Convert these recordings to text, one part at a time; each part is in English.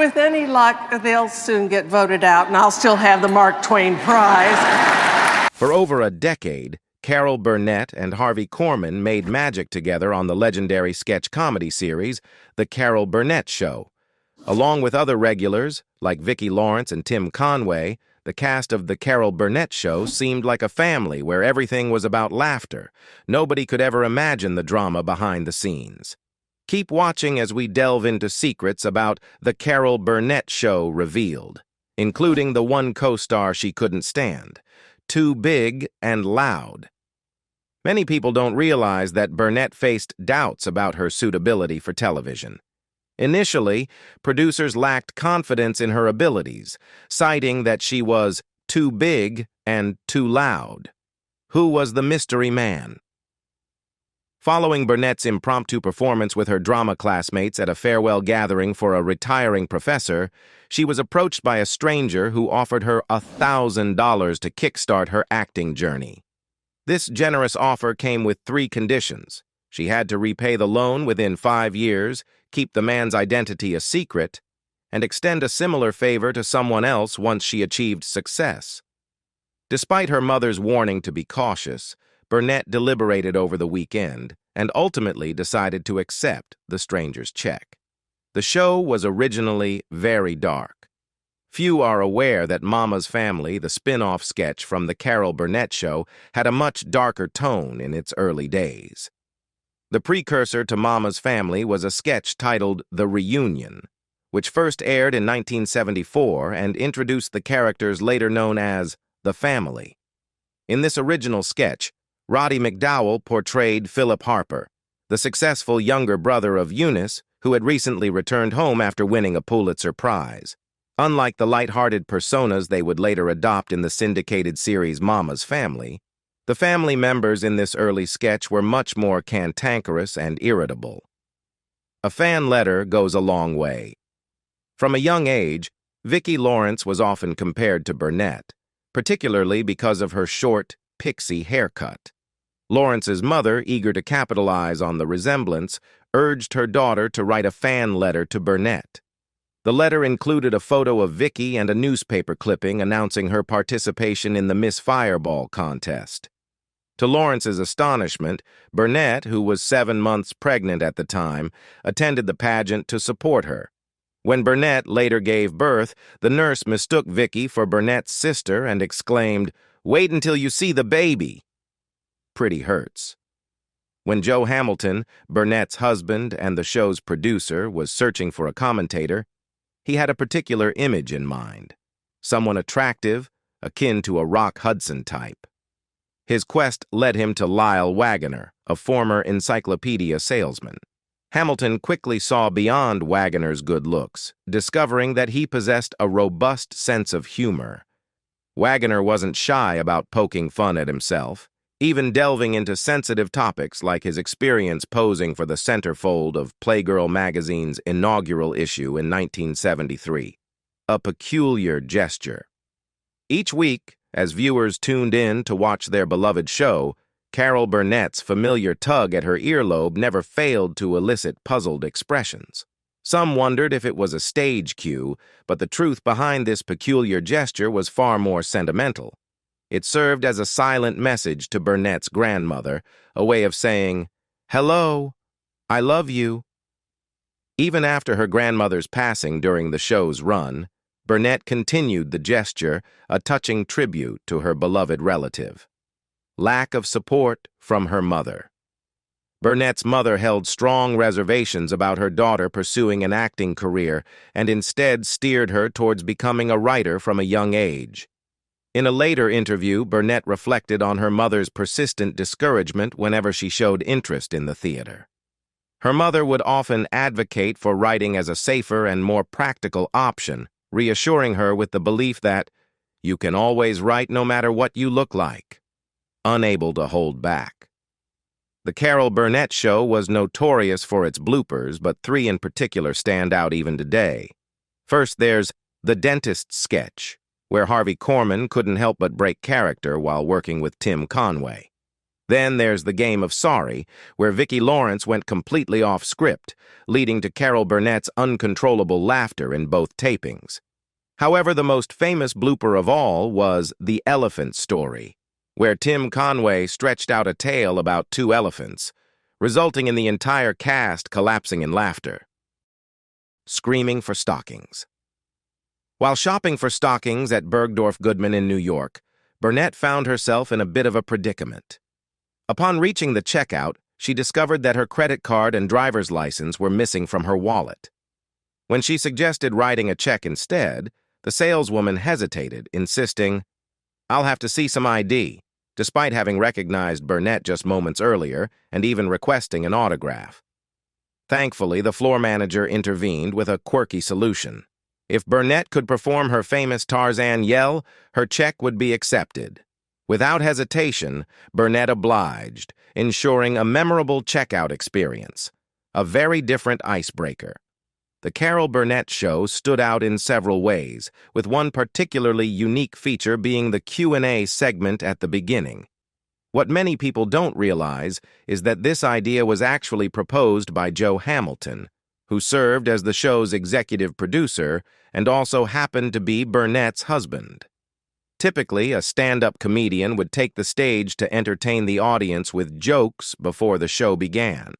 with any luck, they'll soon get voted out, and I'll still have the Mark Twain Prize. For over a decade, Carol Burnett and Harvey Korman made magic together on the legendary sketch comedy series, The Carol Burnett Show. Along with other regulars, like Vicki Lawrence and Tim Conway, the cast of The Carol Burnett Show seemed like a family where everything was about laughter. Nobody could ever imagine the drama behind the scenes. Keep watching as we delve into secrets about The Carol Burnett Show revealed, including the one co-star she couldn't stand, too big and loud. Many people don't realize that Burnett faced doubts about her suitability for television. Initially, producers lacked confidence in her abilities, citing that she was too big and too loud. Who was the mystery man? Following Burnett's impromptu performance with her drama classmates at a farewell gathering for a retiring professor, she was approached by a stranger who offered her $1,000 to kickstart her acting journey. This generous offer came with 3 conditions. She had to repay the loan within 5 years, keep the man's identity a secret, and extend a similar favor to someone else once she achieved success. Despite her mother's warning to be cautious, Burnett deliberated over the weekend and ultimately decided to accept the stranger's check. The show was originally very dark. Few are aware that Mama's Family, the spin-off sketch from The Carol Burnett Show, had a much darker tone in its early days. The precursor to Mama's Family was a sketch titled The Reunion, which first aired in 1974 and introduced the characters later known as The Family. In this original sketch, Roddy McDowell portrayed Philip Harper, the successful younger brother of Eunice, who had recently returned home after winning a Pulitzer Prize. Unlike the light-hearted personas they would later adopt in the syndicated series Mama's Family, the family members in this early sketch were much more cantankerous and irritable. A fan letter goes a long way. From a young age, Vicki Lawrence was often compared to Burnett, particularly because of her short, pixie haircut. Lawrence's mother, eager to capitalize on the resemblance, urged her daughter to write a fan letter to Burnett. The letter included a photo of Vicki and a newspaper clipping announcing her participation in the Miss Fireball contest. To Lawrence's astonishment, Burnett, who was 7 months pregnant at the time, attended the pageant to support her. When Burnett later gave birth, the nurse mistook Vicki for Burnett's sister and exclaimed, "Wait until you see the baby." Pretty hurts. When Joe Hamilton, Burnett's husband and the show's producer, was searching for a commentator, he had a particular image in mind, someone attractive, akin to a Rock Hudson type. His quest led him to Lyle Wagoner, a former encyclopedia salesman. Hamilton quickly saw beyond Wagoner's good looks, discovering that he possessed a robust sense of humor. Wagoner wasn't shy about poking fun at himself, even delving into sensitive topics like his experience posing for the centerfold of Playgirl magazine's inaugural issue in 1973. A peculiar gesture. Each week, as viewers tuned in to watch their beloved show, Carol Burnett's familiar tug at her earlobe never failed to elicit puzzled expressions. Some wondered if it was a stage cue, but the truth behind this peculiar gesture was far more sentimental. It served as a silent message to Burnett's grandmother, a way of saying, "Hello, I love you." Even after her grandmother's passing during the show's run, Burnett continued the gesture, a touching tribute to her beloved relative. Lack of support from her mother. Burnett's mother held strong reservations about her daughter pursuing an acting career and instead steered her towards becoming a writer from a young age. In a later interview, Burnett reflected on her mother's persistent discouragement whenever she showed interest in the theater. Her mother would often advocate for writing as a safer and more practical option, reassuring her with the belief that you can always write no matter what you look like. Unable to hold back. The Carol Burnett Show was notorious for its bloopers, but 3 in particular stand out even today. First, there's the dentist sketch, where Harvey Korman couldn't help but break character while working with Tim Conway. Then there's the game of sorry, where Vicki Lawrence went completely off script, leading to Carol Burnett's uncontrollable laughter in both tapings. However, the most famous blooper of all was the elephant story, where Tim Conway stretched out a tale about 2 elephants, resulting in the entire cast collapsing in laughter. Screaming for stockings. While shopping for stockings at Bergdorf Goodman in New York, Burnett found herself in a bit of a predicament. Upon reaching the checkout, she discovered that her credit card and driver's license were missing from her wallet. When she suggested writing a check instead, the saleswoman hesitated, insisting, "I'll have to see some ID," despite having recognized Burnett just moments earlier and even requesting an autograph. Thankfully, the floor manager intervened with a quirky solution. If Burnett could perform her famous Tarzan yell, her check would be accepted. Without hesitation, Burnett obliged, ensuring a memorable checkout experience, a very different icebreaker. The Carol Burnett Show stood out in several ways, with one particularly unique feature being the Q&A segment at the beginning. What many people don't realize is that this idea was actually proposed by Joe Hamilton, who served as the show's executive producer and also happened to be Burnett's husband. Typically, a stand-up comedian would take the stage to entertain the audience with jokes before the show began.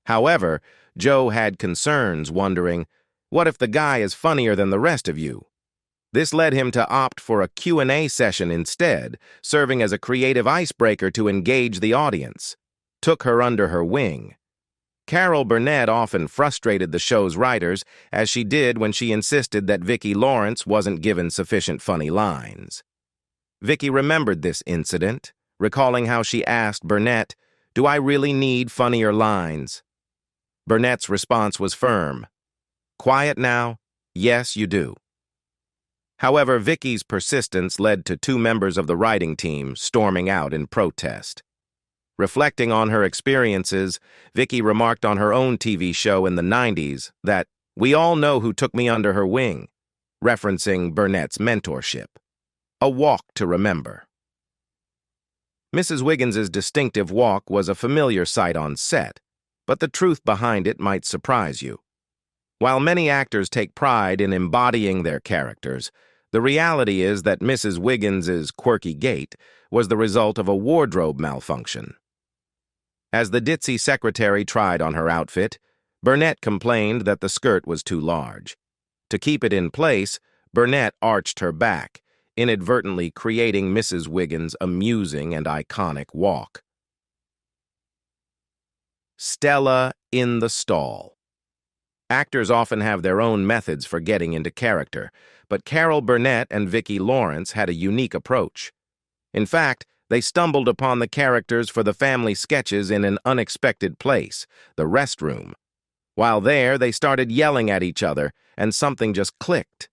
However, Joe had concerns, wondering, what if the guy is funnier than the rest of you? This led him to opt for a Q&A session instead, serving as a creative icebreaker to engage the audience. Took her under her wing. Carol Burnett often frustrated the show's writers, as she did when she insisted that Vicki Lawrence wasn't given sufficient funny lines. Vicki remembered this incident, recalling how she asked Burnett, "Do I really need funnier lines?" Burnett's response was firm. "Quiet now? Yes, you do." However, Vicki's persistence led to 2 members of the writing team storming out in protest. Reflecting on her experiences, Vicki remarked on her own TV show in the 90s that, "We all know who took me under her wing," referencing Burnett's mentorship. A walk to remember. Mrs. Wiggins's distinctive walk was a familiar sight on set, but the truth behind it might surprise you. While many actors take pride in embodying their characters, the reality is that Mrs. Wiggins's quirky gait was the result of a wardrobe malfunction. As the ditzy secretary tried on her outfit, Burnett complained that the skirt was too large. To keep it in place, Burnett arched her back, inadvertently creating Mrs. Wiggins's amusing and iconic walk. Stella in the stall. Actors often have their own methods for getting into character, but Carol Burnett and Vicki Lawrence had a unique approach. In fact, they stumbled upon the characters for the family sketches in an unexpected place, the restroom. While there, they started yelling at each other, and something just clicked.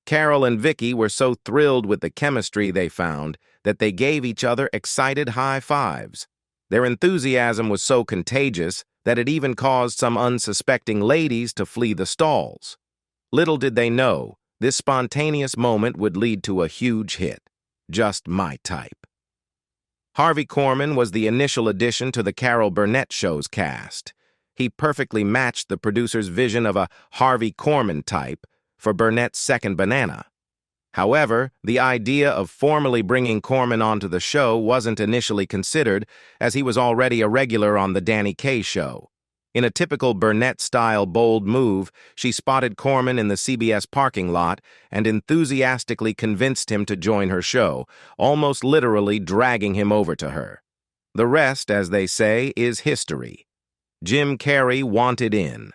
Carol and Vicki were so thrilled with the chemistry they found that they gave each other excited high fives. Their enthusiasm was so contagious that it even caused some unsuspecting ladies to flee the stalls. Little did they know, this spontaneous moment would lead to a huge hit. Just my type. Harvey Korman was the initial addition to the Carol Burnett Show's cast. He perfectly matched the producer's vision of a Harvey Korman type for Burnett's second banana. However, the idea of formally bringing Korman onto the show wasn't initially considered, as he was already a regular on The Danny Kaye Show. In a typical Burnett-style bold move, she spotted Korman in the CBS parking lot and enthusiastically convinced him to join her show, almost literally dragging him over to her. The rest, as they say, is history. Jim Carrey wanted in.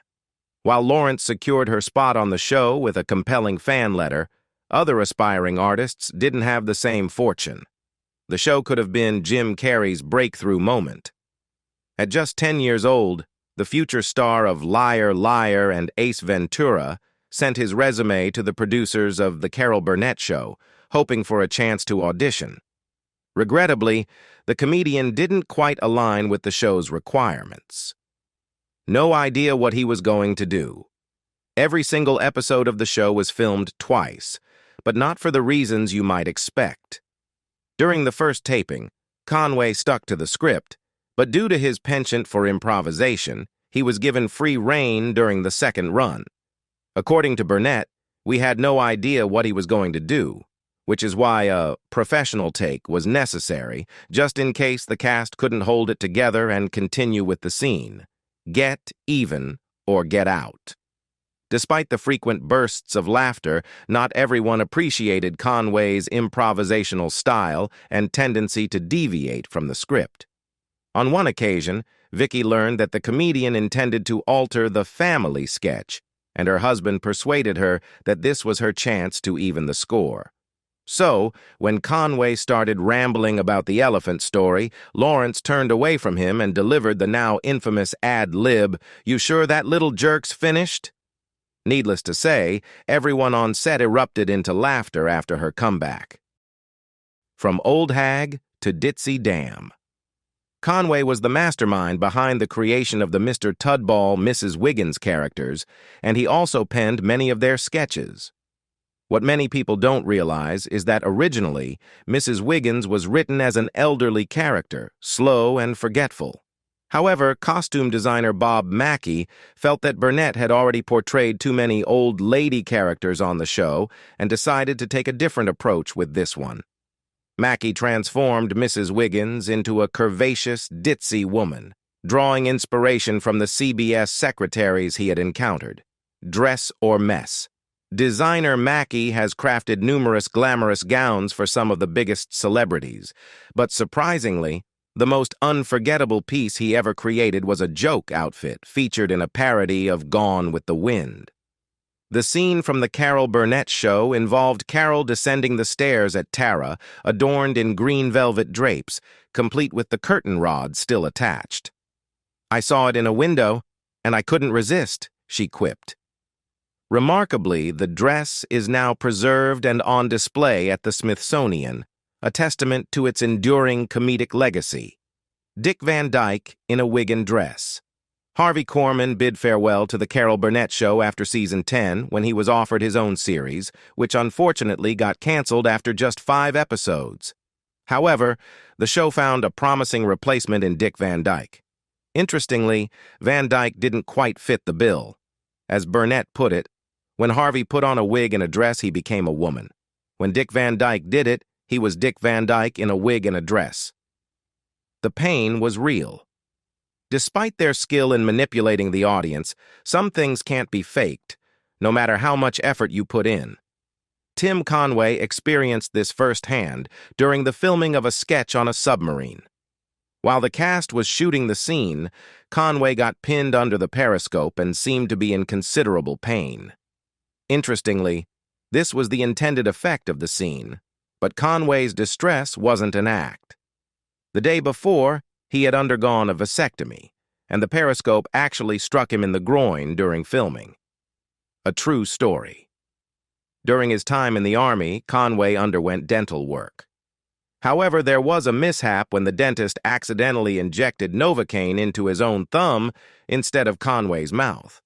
While Lawrence secured her spot on the show with a compelling fan letter, other aspiring artists didn't have the same fortune. The show could have been Jim Carrey's breakthrough moment. At just 10 years old, the future star of Liar, Liar, and Ace Ventura sent his resume to the producers of The Carol Burnett Show, hoping for a chance to audition. Regrettably, the comedian didn't quite align with the show's requirements. No idea what he was going to do. Every single episode of the show was filmed twice, but not for the reasons you might expect. During the first taping, Conway stuck to the script, but due to his penchant for improvisation, he was given free rein during the second run. According to Burnett, we had no idea what he was going to do, which is why a professional take was necessary, just in case the cast couldn't hold it together and continue with the scene. Get even or get out. Despite the frequent bursts of laughter, not everyone appreciated Conway's improvisational style and tendency to deviate from the script. On one occasion, Vicki learned that the comedian intended to alter the family sketch, and her husband persuaded her that this was her chance to even the score. So, when Conway started rambling about the elephant story, Lawrence turned away from him and delivered the now infamous ad-lib, "You sure that little jerk's finished?" Needless to say, everyone on set erupted into laughter after her comeback. From old hag to ditzy dam. Conway was the mastermind behind the creation of the Mr. Tudball, Mrs. Wiggins characters, and he also penned many of their sketches. What many people don't realize is that originally, Mrs. Wiggins was written as an elderly character, slow and forgetful. However, costume designer Bob Mackie felt that Burnett had already portrayed too many old lady characters on the show and decided to take a different approach with this one. Mackie transformed Mrs. Wiggins into a curvaceous, ditzy woman, drawing inspiration from the CBS secretaries he had encountered. Dress or mess. Designer Mackie has crafted numerous glamorous gowns for some of the biggest celebrities, but surprisingly, the most unforgettable piece he ever created was a joke outfit featured in a parody of Gone with the Wind. The scene from the Carol Burnett Show involved Carol descending the stairs at Tara, adorned in green velvet drapes, complete with the curtain rod still attached. "I saw it in a window, and I couldn't resist," she quipped. Remarkably, the dress is now preserved and on display at the Smithsonian, a testament to its enduring comedic legacy. Dick Van Dyke in a wig and dress. Harvey Korman bid farewell to the Carol Burnett Show after season 10 when he was offered his own series, which unfortunately got canceled after just 5 episodes. However, the show found a promising replacement in Dick Van Dyke. Interestingly, Van Dyke didn't quite fit the bill. As Burnett put it, when Harvey put on a wig and a dress, he became a woman. When Dick Van Dyke did it, he was Dick Van Dyke in a wig and a dress. The pain was real. Despite their skill in manipulating the audience, some things can't be faked, no matter how much effort you put in. Tim Conway experienced this firsthand during the filming of a sketch on a submarine. While the cast was shooting the scene, Conway got pinned under the periscope and seemed to be in considerable pain. Interestingly, this was the intended effect of the scene, but Conway's distress wasn't an act. The day before, he had undergone a vasectomy, and the periscope actually struck him in the groin during filming. A true story. During his time in the Army, Conway underwent dental work. However, there was a mishap when the dentist accidentally injected Novocaine into his own thumb instead of Conway's mouth.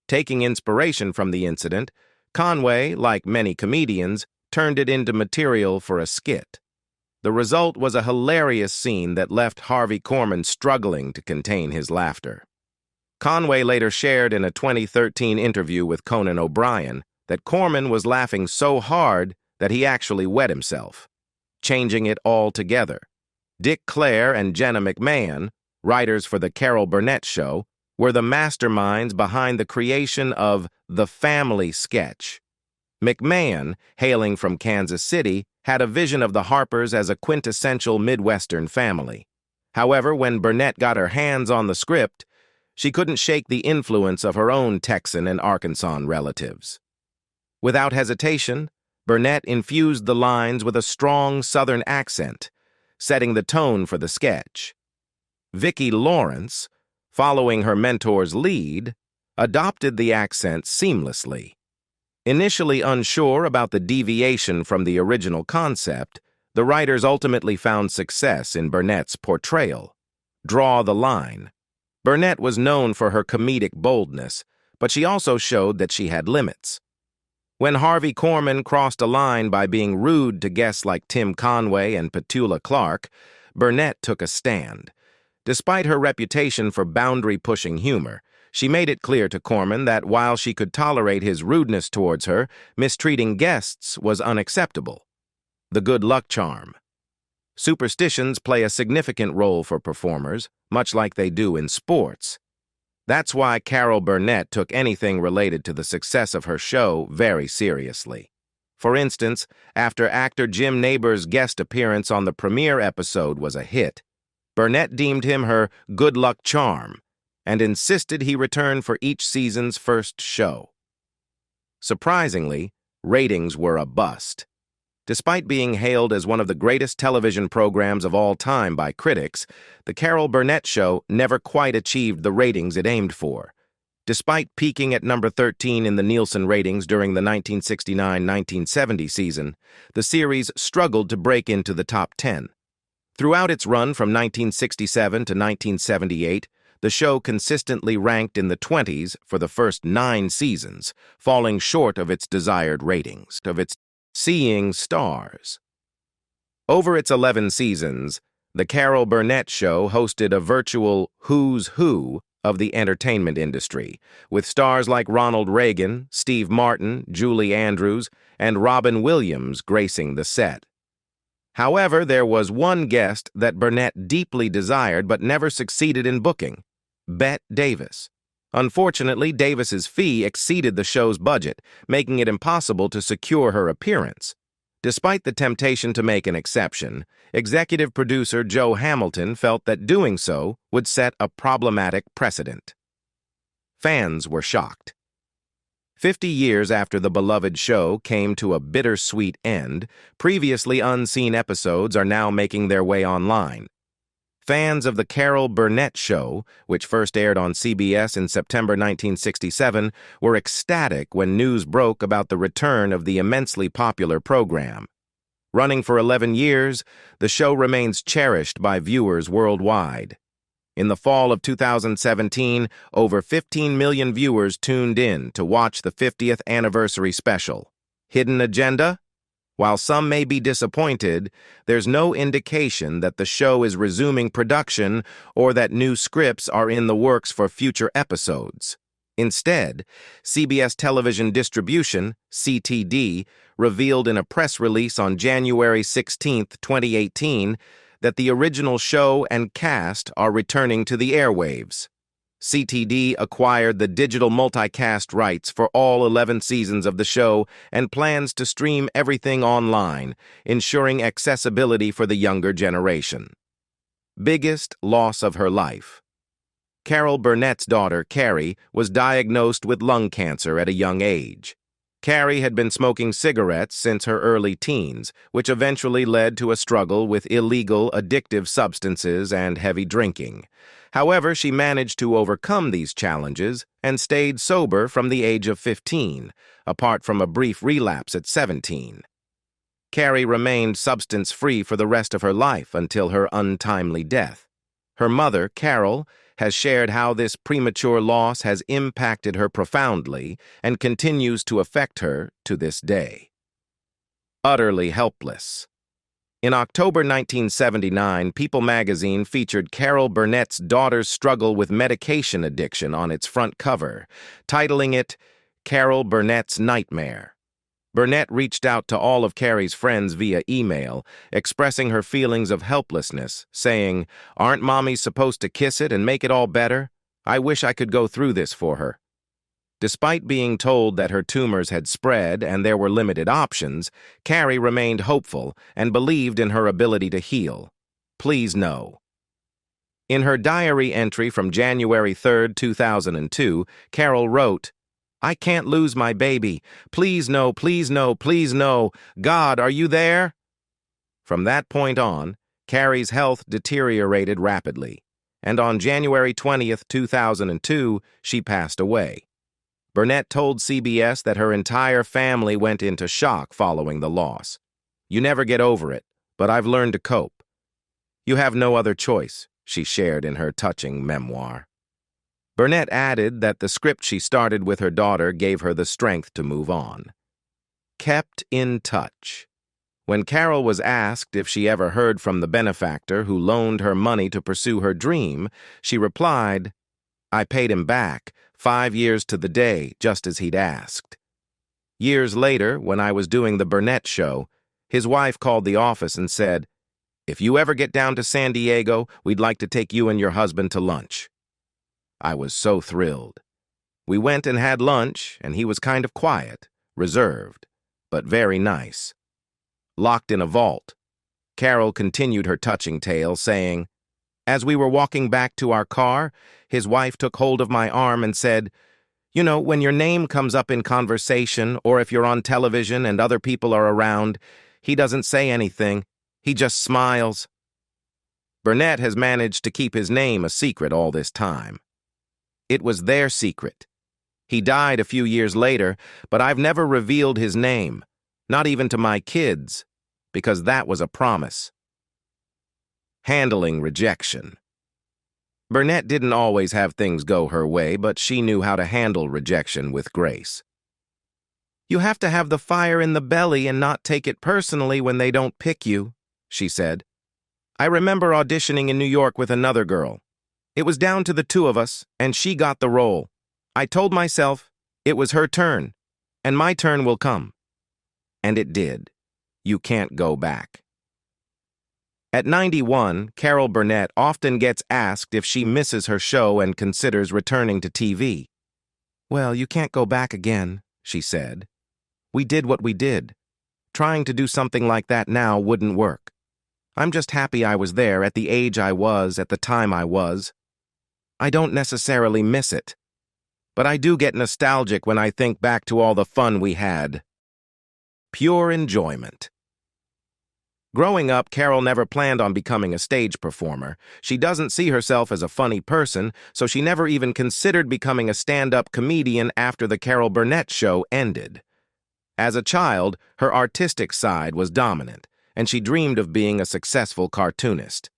Taking inspiration from the incident, Conway, like many comedians, turned it into material for a skit. The result was a hilarious scene that left Harvey Korman struggling to contain his laughter. Conway later shared in a 2013 interview with Conan O'Brien that Korman was laughing so hard that he actually wet himself, changing it altogether. Dick Clare and Jenna McMahon, writers for the Carol Burnett Show, were the masterminds behind the creation of the family sketch. McMahon, hailing from Kansas City, had a vision of the Harpers as a quintessential Midwestern family. However, when Burnett got her hands on the script, she couldn't shake the influence of her own Texan and Arkansas relatives. Without hesitation, Burnett infused the lines with a strong Southern accent, setting the tone for the sketch. Vicki Lawrence, following her mentor's lead, adopted the accent seamlessly. Initially unsure about the deviation from the original concept, the writers ultimately found success in Burnett's portrayal. Draw the line. Burnett was known for her comedic boldness, but she also showed that she had limits. When Harvey Korman crossed a line by being rude to guests like Tim Conway and Petula Clark, Burnett took a stand. Despite her reputation for boundary-pushing humor, she made it clear to Korman that while she could tolerate his rudeness towards her, mistreating guests was unacceptable. The good luck charm. Superstitions play a significant role for performers, much like they do in sports. That's why Carol Burnett took anything related to the success of her show very seriously. For instance, after actor Jim Nabors' guest appearance on the premiere episode was a hit, Burnett deemed him her good luck charm and insisted he return for each season's first show. Surprisingly, ratings were a bust. Despite being hailed as one of the greatest television programs of all time by critics, the Carol Burnett Show never quite achieved the ratings it aimed for. Despite peaking at number 13 in the Nielsen ratings during the 1969-1970 season, the series struggled to break into the top 10. Throughout its run from 1967 to 1978, the show consistently ranked in the 20s for the first 9 seasons, falling short of its desired ratings, of its seeing stars. Over its 11 seasons, the Carol Burnett Show hosted a virtual who's who of the entertainment industry, with stars like Ronald Reagan, Steve Martin, Julie Andrews, and Robin Williams gracing the set. However, there was one guest that Burnett deeply desired but never succeeded in booking: Bette Davis. Unfortunately, Davis's fee exceeded the show's budget, making it impossible to secure her appearance. Despite the temptation to make an exception, executive producer Joe Hamilton felt that doing so would set a problematic precedent. Fans were shocked. 50 years after the beloved show came to a bittersweet end, previously unseen episodes are now making their way online. Fans of the Carol Burnett Show, which first aired on CBS in September 1967, were ecstatic when news broke about the return of the immensely popular program. Running for 11 years, the show remains cherished by viewers worldwide. In the fall of 2017, over 15 million viewers tuned in to watch the 50th anniversary special. Hidden agenda? While some may be disappointed, there's no indication that the show is resuming production or that new scripts are in the works for future episodes. Instead, CBS Television Distribution, CTD, revealed in a press release on January 16, 2018, that the original show and cast are returning to the airwaves. CTD acquired the digital multicast rights for all 11 seasons of the show and plans to stream everything online, ensuring accessibility for the younger generation. Biggest loss of her life. Carol Burnett's daughter, Carrie, was diagnosed with lung cancer at a young age. Carrie had been smoking cigarettes since her early teens, which eventually led to a struggle with illegal, addictive substances and heavy drinking. However, she managed to overcome these challenges and stayed sober from the age of 15, apart from a brief relapse at 17. Carrie remained substance-free for the rest of her life until her untimely death. Her mother, Carol, has shared how this premature loss has impacted her profoundly and continues to affect her to this day. Utterly helpless. In October 1979, People magazine featured Carol Burnett's daughter's struggle with medication addiction on its front cover, titling it Carol Burnett's Nightmare. Burnett reached out to all of Carrie's friends via email, expressing her feelings of helplessness, saying, "Aren't mommies supposed to kiss it and make it all better? I wish I could go through this for her." Despite being told that her tumors had spread and there were limited options, Carrie remained hopeful and believed in her ability to heal. Please no. In her diary entry from January 3, 2002, Carol wrote, "I can't lose my baby. Please no, please no, please no. God, are you there?" From that point on, Carrie's health deteriorated rapidly, and on January 20, 2002, she passed away. Burnett told CBS that her entire family went into shock following the loss. "You never get over it, but I've learned to cope." "You have no other choice," she shared in her touching memoir. Burnett added that the script she started with her daughter gave her the strength to move on. Kept in touch. When Carol was asked if she ever heard from the benefactor who loaned her money to pursue her dream, she replied, "I paid him back, 5 years to the day, just as he'd asked." Years later, when I was doing the Burnett Show, his wife called the office and said, "If you ever get down to San Diego, we'd like to take you and your husband to lunch." I was so thrilled. We went and had lunch, and he was kind of quiet, reserved, but very nice. Locked in a vault, Carol continued her touching tale, saying, "As we were walking back to our car, his wife took hold of my arm and said, 'You know, when your name comes up in conversation, or if you're on television and other people are around, he doesn't say anything. He just smiles.'" Burnett has managed to keep his name a secret all this time. It was their secret. He died a few years later, but I've never revealed his name, not even to my kids, because that was a promise. Handling rejection. Burnett didn't always have things go her way, but she knew how to handle rejection with grace. "You have to have the fire in the belly and not take it personally when they don't pick you," she said. "I remember auditioning in New York with another girl. It was down to the two of us, and she got the role. I told myself it was her turn, and my turn will come. And it did. You can't go back." At 91, Carol Burnett often gets asked if she misses her show and considers returning to TV. "Well, you can't go back again," she said. "We did what we did. Trying to do something like that now wouldn't work. I'm just happy I was there at the age I was at the time I was. I don't necessarily miss it, but I do get nostalgic when I think back to all the fun we had." Pure enjoyment. Growing up, Carol never planned on becoming a stage performer. She doesn't see herself as a funny person, so she never even considered becoming a stand-up comedian after the Carol Burnett Show ended. As a child, her artistic side was dominant, and she dreamed of being a successful cartoonist.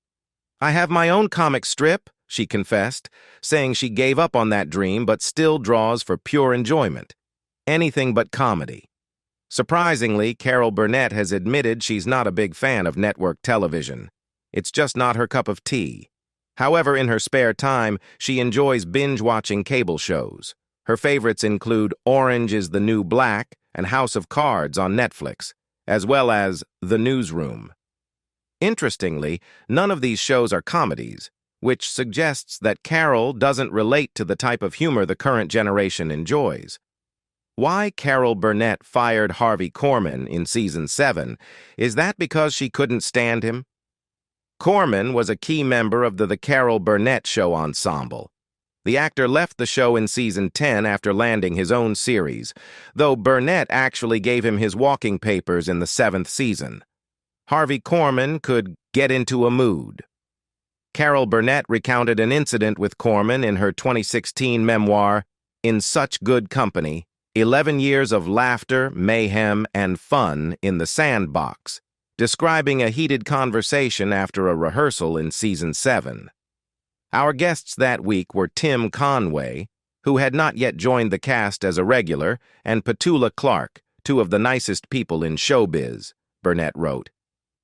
"I have my own comic strip," she confessed, saying she gave up on that dream but still draws for pure enjoyment. Anything but comedy. Surprisingly, Carol Burnett has admitted she's not a big fan of network television. It's just not her cup of tea. However, in her spare time, she enjoys binge-watching cable shows. Her favorites include Orange is the New Black and House of Cards on Netflix, as well as The Newsroom. Interestingly, none of these shows are comedies, which suggests that Carol doesn't relate to the type of humor the current generation enjoys. Why Carol Burnett fired Harvey Korman in Season 7, is that because she couldn't stand him? Korman was a key member of the Carol Burnett Show ensemble. The actor left the show in Season 10 after landing his own series, though Burnett actually gave him his walking papers in the 7th season. Harvey Korman could get into a mood. Carol Burnett recounted an incident with Korman in her 2016 memoir, In Such Good Company, 11 Years of Laughter, Mayhem, and Fun in the Sandbox, describing a heated conversation after a rehearsal in Season 7. Our guests that week were Tim Conway, who had not yet joined the cast as a regular, and Petula Clark, two of the nicest people in showbiz, Burnett wrote.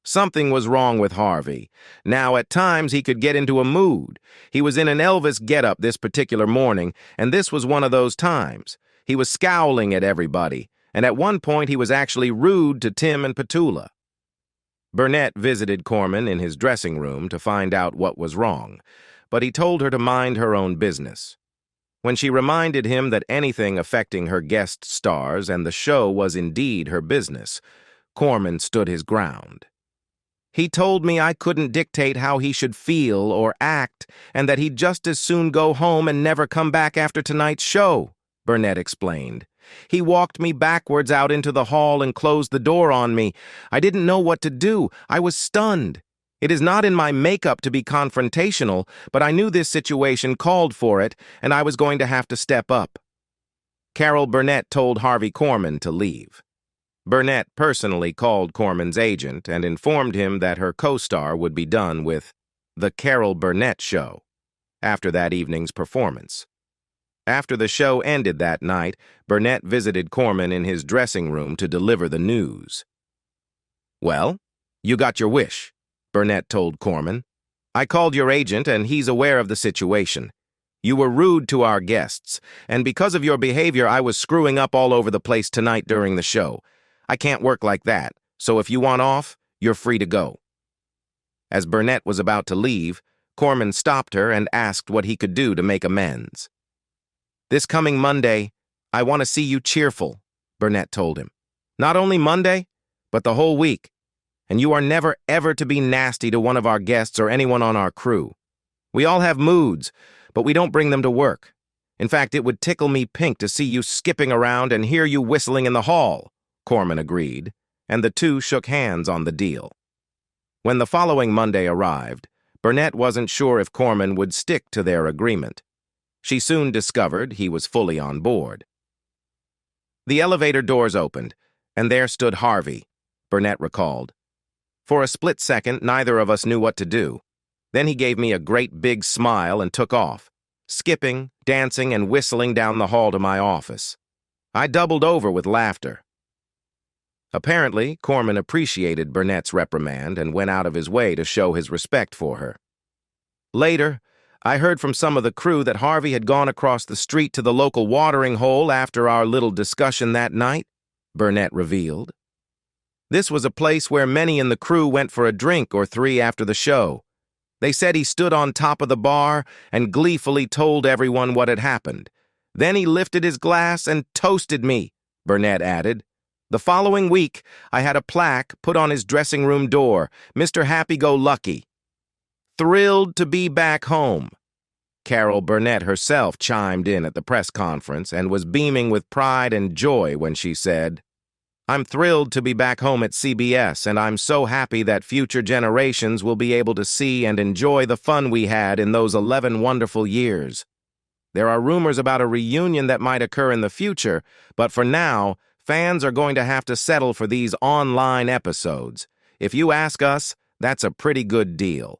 Something was wrong with Harvey. Now, at times, he could get into a mood. He was in an Elvis getup this particular morning, and this was one of those times. He was scowling at everybody, and at one point he was actually rude to Tim and Petula. Burnett visited Korman in his dressing room to find out what was wrong, but he told her to mind her own business. When she reminded him that anything affecting her guest stars and the show was indeed her business, Korman stood his ground. "He told me I couldn't dictate how he should feel or act, and that he'd just as soon go home and never come back after tonight's show," Burnett explained. "He walked me backwards out into the hall and closed the door on me. I didn't know what to do. I was stunned. It is not in my makeup to be confrontational, but I knew this situation called for it, and I was going to have to step up." Carol Burnett told Harvey Korman to leave. Burnett personally called Korman's agent and informed him that her co-star would be done with The Carol Burnett Show after that evening's performance. After the show ended that night, Burnett visited Korman in his dressing room to deliver the news. Well, you got your wish, Burnett told Korman. I called your agent, and he's aware of the situation. You were rude to our guests, and because of your behavior, I was screwing up all over the place tonight during the show. I can't work like that, so if you want off, you're free to go. As Burnett was about to leave, Korman stopped her and asked what he could do to make amends. This coming Monday, I want to see you cheerful, Burnett told him. Not only Monday, but the whole week. And you are never ever to be nasty to one of our guests or anyone on our crew. We all have moods, but we don't bring them to work. In fact, it would tickle me pink to see you skipping around and hear you whistling in the hall, Korman agreed, and the two shook hands on the deal. When the following Monday arrived, Burnett wasn't sure if Korman would stick to their agreement. She soon discovered he was fully on board. The elevator doors opened, and there stood Harvey, Burnett recalled. For a split second, neither of us knew what to do. Then he gave me a great big smile and took off, skipping, dancing, and whistling down the hall to my office. I doubled over with laughter. Apparently, Korman appreciated Burnett's reprimand and went out of his way to show his respect for her. Later, I heard from some of the crew that Harvey had gone across the street to the local watering hole after our little discussion that night, Burnett revealed. This was a place where many in the crew went for a drink or three after the show. They said he stood on top of the bar and gleefully told everyone what had happened. Then he lifted his glass and toasted me, Burnett added. The following week, I had a plaque put on his dressing room door, Mr. Happy-Go-Lucky. Thrilled to be back home. Carol Burnett herself chimed in at the press conference and was beaming with pride and joy when she said, I'm thrilled to be back home at CBS, and I'm so happy that future generations will be able to see and enjoy the fun we had in those 11 wonderful years. There are rumors about a reunion that might occur in the future, but for now, fans are going to have to settle for these online episodes. If you ask us, that's a pretty good deal.